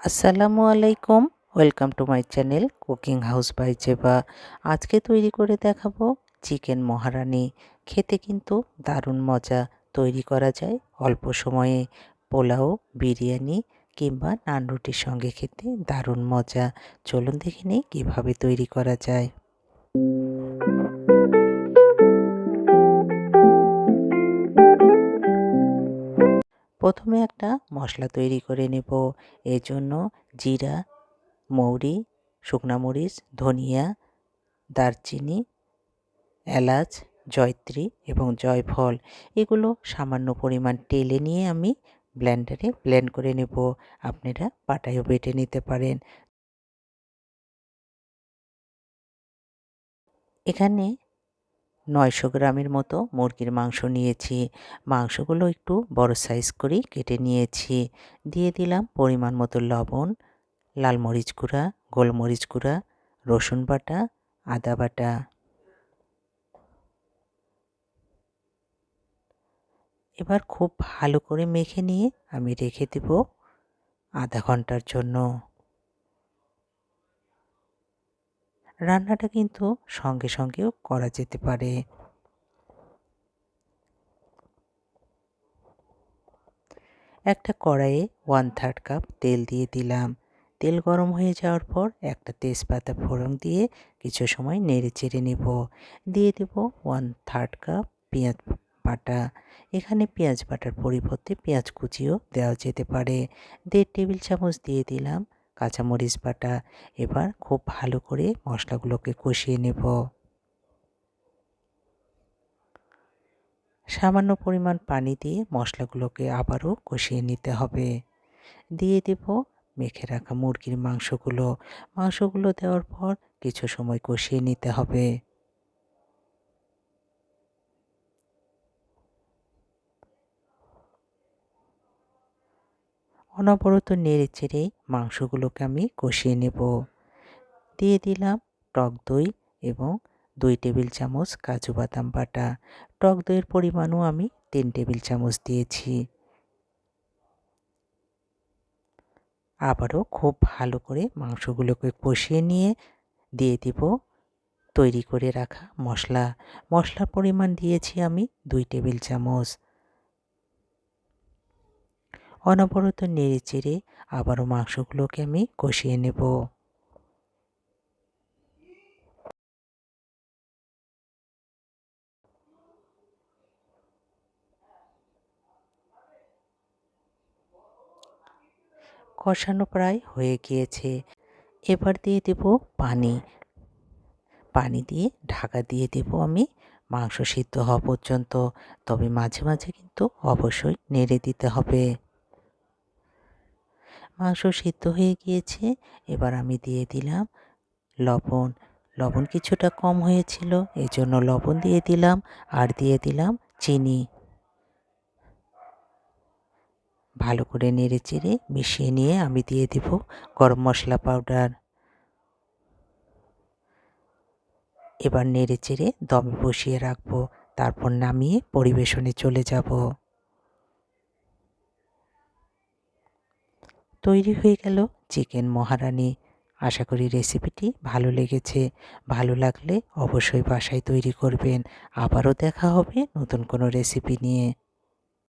আসসালামু আলাইকুম। Welcome to my channel cooking house by Zeba. আজকে তৈরি করে দেখাবো চিকেন মহারানি। খেতে কিন্তু দারুণ মজা। তৈরি করা যায় অল্প সময়ে। পোলাও, বিরিয়ানি কিংবা নান রুটির সঙ্গে খেতে দারুণ মজা। চলুন দেখে নিই কীভাবে তৈরি করা যায়। প্রথমে একটা মশলা তৈরি করে নেব। এজন্য জিরা, মৌরি, শুকনা মরিচ, ধনিয়া, দারচিনি, এলাচ, জয়ত্রী এবং জয়ফল এগুলো সামান্য পরিমাণ টেলে নিয়ে আমি ব্লেন্ডারে ব্লেন্ড করে নেব। আপনারা পাটায়ও বেটে নিতে পারেন। এখানে 900 গ্রামের মতো মুরগির মাংস নিয়েছি। মাংসগুলো একটু বড় সাইজ করেই কেটে নিয়েছি। দিয়ে দিলাম পরিমাণ মতো লবণ, লাল মরিচ গুঁড়া, গোলমরিচ গুঁড়া, রসুন বাটা, আদা বাটা। এবার খুব ভালো করে মেখে নিয়ে আমি রেখে দেব আধা ঘন্টার জন্য। রান্নাটা কিন্তু সঙ্গে সঙ্গেও করা যেতে পারে। একটা কড়াইয়ে 1/3 কাপ তেল দিয়ে দিলাম। তেল গরম হয়ে যাওয়ার পর একটা তেজপাতা ফোড়ন দিয়ে কিছু সময় নেড়ে চেড়ে নেব। দিয়ে দেব 1/3 কাপ পেঁয়াজ বাটা। এখানে পেঁয়াজ বাটার পরিবর্তে পেঁয়াজ কুচিও দেওয়া যেতে পারে। 1.5 টেবিল চামচ দিয়ে দিলাম কাঁচামরিচ বাটা। এবার খুব ভালো করে মশলাগুলোকে কষিয়ে নেব। সামান্য পরিমাণ পানি দিয়ে মশলাগুলোকে আবারও কষিয়ে নিতে হবে। দিয়ে দেব মেখে রাখা মুরগির মাংসগুলো। মাংসগুলো দেওয়ার পর কিছু সময় কষিয়ে নিতে হবে। অনবরত নেড়ে চেড়ে মাংসগুলোকে আমি কষিয়ে নেব। দিয়ে দিলাম টক দই এবং 2 টেবিল চামচ কাজু বাদাম বাটা। টক দইয়ের পরিমাণও আমি 3 টেবিল চামচ দিয়েছি। আবারও খুব ভালো করে মাংসগুলোকে কষিয়ে নিয়ে দিয়ে দিব তৈরি করে রাখা মশলা। মশলার পরিমাণ দিয়েছি আমি 2 টেবিল চামচ। অনবরত নেড়ে চেড়ে আবারও মাংসগুলোকে আমি কষিয়ে নেব। কষানো প্রায় হয়ে গিয়েছে। এবার দিয়ে দেব পানি। পানি দিয়ে ঢাকা দিয়ে দেব আমি মাংস সিদ্ধ হওয়া পর্যন্ত। তবে মাঝে মাঝে কিন্তু অবশ্যই নেড়ে দিতে হবে। মাংস সিদ্ধ হয়ে গিয়েছে। এবার আমি দিয়ে দিলাম লবণ। লবণ কিছুটা কম হয়েছিল, এজন্য লবণ দিয়ে দিলাম। আর দিয়ে দিলাম চিনি। ভালো করে নেড়েচেড়ে মিশিয়ে নিয়ে আমি দিয়ে দেব গরম মশলা পাউডার। এবার নেড়েচেড়ে দমে বসিয়ে রাখবো। তারপর নামিয়ে পরিবেশনে চলে যাব। তৈরি হয়ে গেল চিকেন মহারানি। আশা করি রেসিপিটি ভালো লেগেছে। ভালো লাগলে অবশ্যই বাসায় তৈরি করবেন। আবারও দেখা হবে নতুন কোনো রেসিপি নিয়ে।